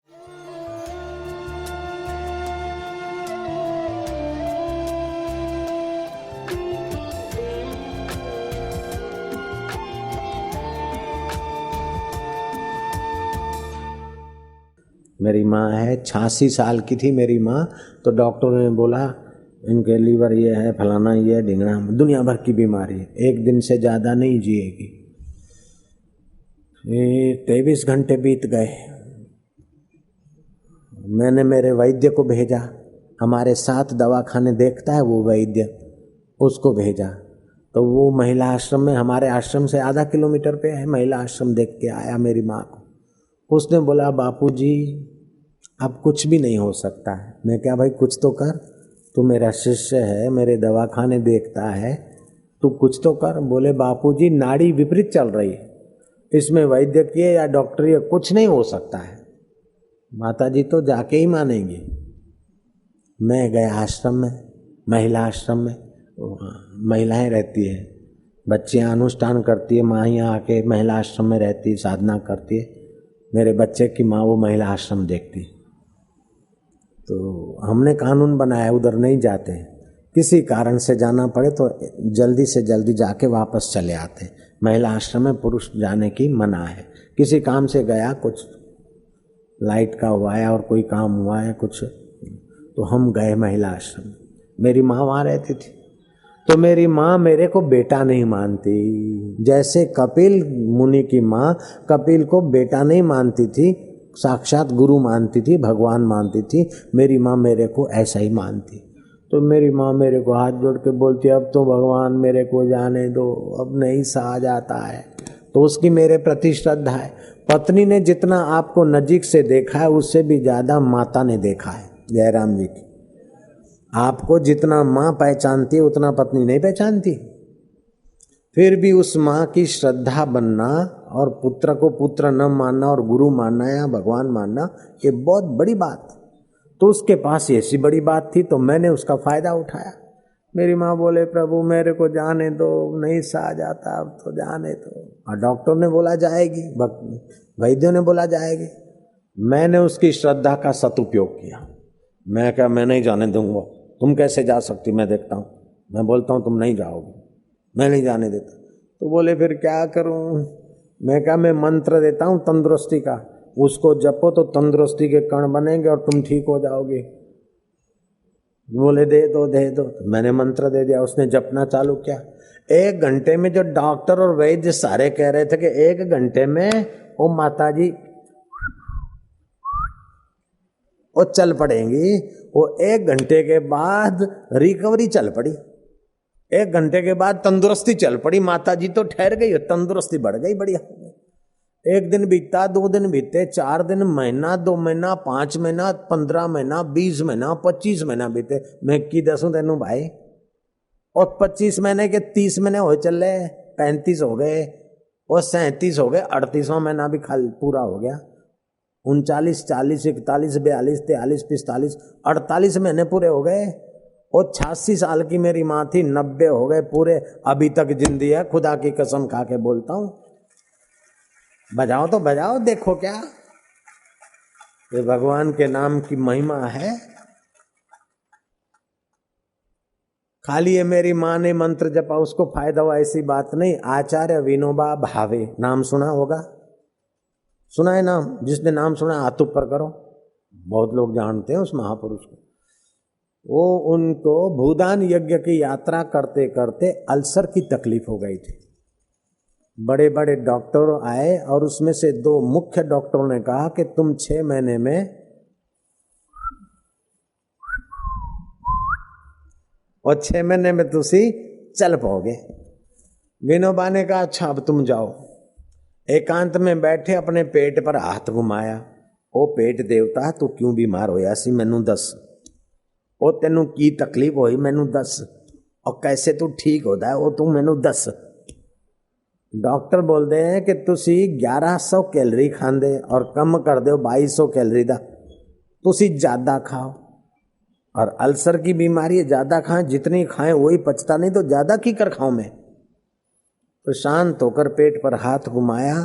मेरी माँ है 86 साल की थी मेरी माँ। तो डॉक्टरों ने बोला इनके लीवर ये है, फलाना ये है, ढिंगना, दुनिया भर की बीमारी है, एक दिन से ज़्यादा नहीं जिएगी। 23 घंटे बीत गए। मैंने मेरे वैद्य को भेजा, हमारे साथ दवाखाने देखता है वो वैद्य, उसको भेजा। तो वो महिला आश्रम में, हमारे आश्रम से आधा किलोमीटर पे है महिला आश्रम, देख के आया मेरी माँ को। उसने बोला बापूजी अब कुछ भी नहीं हो सकता है। मैं क्या भाई कुछ तो कर, तू मेरा शिष्य है, मेरे दवाखाने देखता है, तू कुछ तो कर। बोले बापूजी नाड़ी विपरीत चल रही है, इसमें वैद्यकीय या डॉक्टरी कुछ नहीं हो सकता है। माताजी तो जाके ही मानेंगी। मैं गया आश्रम में, महिला आश्रम में महिलाएं रहती है, बच्चियां अनुष्ठान करती है, माँ यहाँ आके महिला आश्रम में रहती है, साधना करती है। मेरे बच्चे की माँ वो महिला आश्रम देखती। तो हमने कानून बनाया उधर नहीं जाते, किसी कारण से जाना पड़े तो जल्दी से जल्दी जाके वापस चले आते। महिला आश्रम में पुरुष जाने की मना है। किसी काम से गया, कुछ लाइट का हुआ है और कोई काम हुआ है कुछ, तो हम गए महिला आश्रम। मेरी माँ वहाँ रहती थी। तो मेरी माँ मेरे को बेटा नहीं मानती, जैसे कपिल मुनि की माँ कपिल को बेटा नहीं मानती थी, साक्षात गुरु मानती थी, भगवान मानती थी, मेरी माँ मेरे को ऐसा ही मानती। तो मेरी माँ मेरे को हाथ जोड़ के बोलती अब तो भगवान मेरे को जाने दो, अब नहीं सहा जाता है। तो उसकी मेरे प्रति श्रद्धा है। पत्नी ने जितना आपको नजीक से देखा है उससे भी ज्यादा माता ने देखा है। जयराम जी की आपको जितना माँ पहचानती है उतना पत्नी नहीं पहचानती। फिर भी उस माँ की श्रद्धा बनना और पुत्र को पुत्र न मानना और गुरु मानना या भगवान मानना, ये बहुत बड़ी बात। तो उसके पास ऐसी बड़ी बात थी तो मैंने उसका फायदा उठाया। मेरी माँ बोले प्रभु मेरे को जाने दो, नहीं सहा जाता, अब तो जाने दो। और डॉक्टर ने बोला जाएगी, वैद्यों ने बोला जाएगी। मैंने उसकी श्रद्धा का सदुपयोग किया। मैं क्या मैं नहीं जाने दूंगा, तुम कैसे जा सकती, मैं देखता हूँ। मैं बोलता हूँ तुम नहीं जाओगे, मैं नहीं जाने देता। तो बोले फिर क्या करूँ। मैं क्या मैं मंत्र देता हूँ तंदुरुस्ती का, उसको जपो तो तंदुरुस्ती के कण बनेंगे और तुम ठीक हो जाओगे। बोले दे दो दे दो। तो मैंने मंत्र दे दिया, उसने जपना चालू किया। 1 घंटे में जो डॉक्टर और वैद्य सारे कह रहे थे कि 1 घंटे में ओ माताजी वो चल पड़ेंगी, वो 1 घंटे के बाद रिकवरी चल पड़ी। 1 घंटे के बाद तंदुरुस्ती चल पड़ी। माताजी तो ठहर गई, तंदुरुस्ती बढ़ गई, बढ़िया। 1 दिन बीता, 2 दिन बीते, 4 दिन, महीना, 2 महीना, 5 महीना, 15 महीना, 20 महीना, 25 महीना बीते। मैं की दसूं तेनू भाई, और 25 महीने के 30 महीने हो चले, 35 हो गए और 37 हो गए, 38वां महीना भी खाली पूरा हो गया। 39, 40, 41, 42, 43, 45, 48 महीने पूरे हो गए। और 86 साल की मेरी माँ थी, 90 हो गए पूरे, अभी तक जिंदी है, खुदा की कसम खा के बोलता हूं। बजाओ तो बजाओ, देखो क्या ये भगवान के नाम की महिमा है। खाली ये मेरी माँ ने मंत्र जपा उसको फायदा हुआ ऐसी बात नहीं। आचार्य विनोबा भावे, नाम सुना होगा, सुना है नाम? जिसने नाम सुना हाथ ऊपर करो। बहुत लोग जानते हैं उस महापुरुष को। वो उनको भूदान यज्ञ की यात्रा करते करते अल्सर की तकलीफ हो गई थी। बड़े बड़े डॉक्टर आए और उसमें से 2 मुख्य डॉक्टरों ने कहा कि तुम 6 महीने में और 6 महीने में तुसी चल पाओगे। विनोबा ने कहा अच्छा अब तुम जाओ। एकांत में बैठे अपने पेट पर हाथ घुमाया। ओ पेट देवता तू क्यों बीमार होया सी, मैनू दस। ओ तेनू की तकलीफ होई मैनू दस, और कैसे तू ठीक होता है वो तू मैनू दस। डॉक्टर बोलते हैं कि तुसी 1100 कैलोरी खांदे और कम कर दो 2200 कैलोरी दा, तुसी ज्यादा खाओ। और अल्सर की बीमारी है, ज्यादा खाएं, जितनी खाएं वही पचता नहीं, तो ज्यादा की कर खाऊं मैं। तो शांत होकर पेट पर हाथ घुमाया,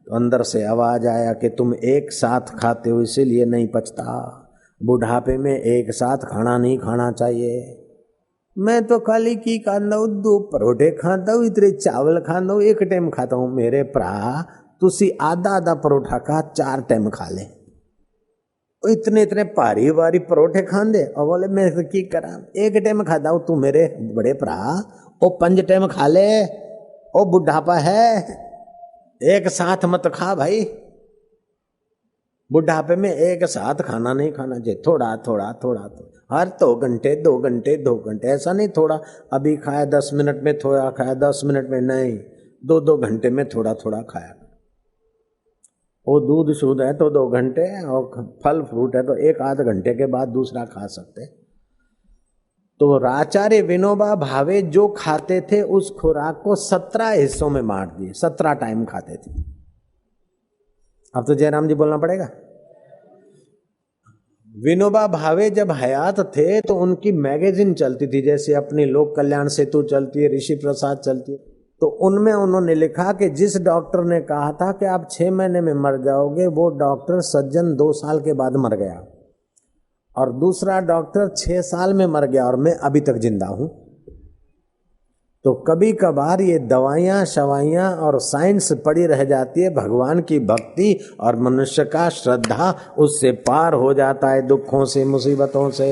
तो अंदर से आवाज आया कि तुम एक साथ खाते हो इसीलिए नहीं पचता, बुढ़ापे में एक साथ खाना नहीं खाना चाहिए। मैं तो खाली की खाता हूँ, 2 परोठे खाता हूँ, इतने चावल खाता हूँ, एक टाइम खाता हूँ। मेरे भरा तुसी आधा आधा परोठा खा, 4 टाइम खा ले। इतने इतने भारी भारी परोठे खांदे और बोले मैं की करा, एक टाइम खाता हूँ। तू मेरे बड़े भरा ओ 5 टाइम खा ले, ओ बुढ़ापा है, एक साथ मत खा भाई। बुढ़ापे में एक साथ खाना नहीं खाना चाहिए, थोड़ा थोड़ा थोड़ा थोड़ा, हर 2 घंटे 2 घंटे 2 घंटे, ऐसा नहीं थोड़ा अभी खाया 10 मिनट में, थोड़ा खाया 10 मिनट में, नहीं 2-2 घंटे में थोड़ा थोड़ा खाया। वो दूध शुद्ध है तो 2 घंटे, और फल फ्रूट है तो 1-8 घंटे के बाद दूसरा खा सकते। तो आचार्य विनोबा भावे जो खाते थे उस खुराक को 17 हिस्सों में बांट दिए, 17 टाइम खाते थे। अब तो जयराम जी बोलना पड़ेगा। विनोबा भावे जब हयात थे तो उनकी मैगजीन चलती थी, जैसे अपनी लोक कल्याण सेतु चलती है, ऋषि प्रसाद चलती है। तो उनमें उन्होंने लिखा कि जिस डॉक्टर ने कहा था कि आप 6 महीने में मर जाओगे, वो डॉक्टर सज्जन 2 साल के बाद मर गया, और दूसरा डॉक्टर 6 साल में मर गया और मैं अभी तक जिंदा हूं। तो कभी कभार ये दवाइयां शवाइयां और साइंस पड़ी रह जाती है, भगवान की भक्ति और मनुष्य का श्रद्धा उससे पार हो जाता है दुखों से, मुसीबतों से।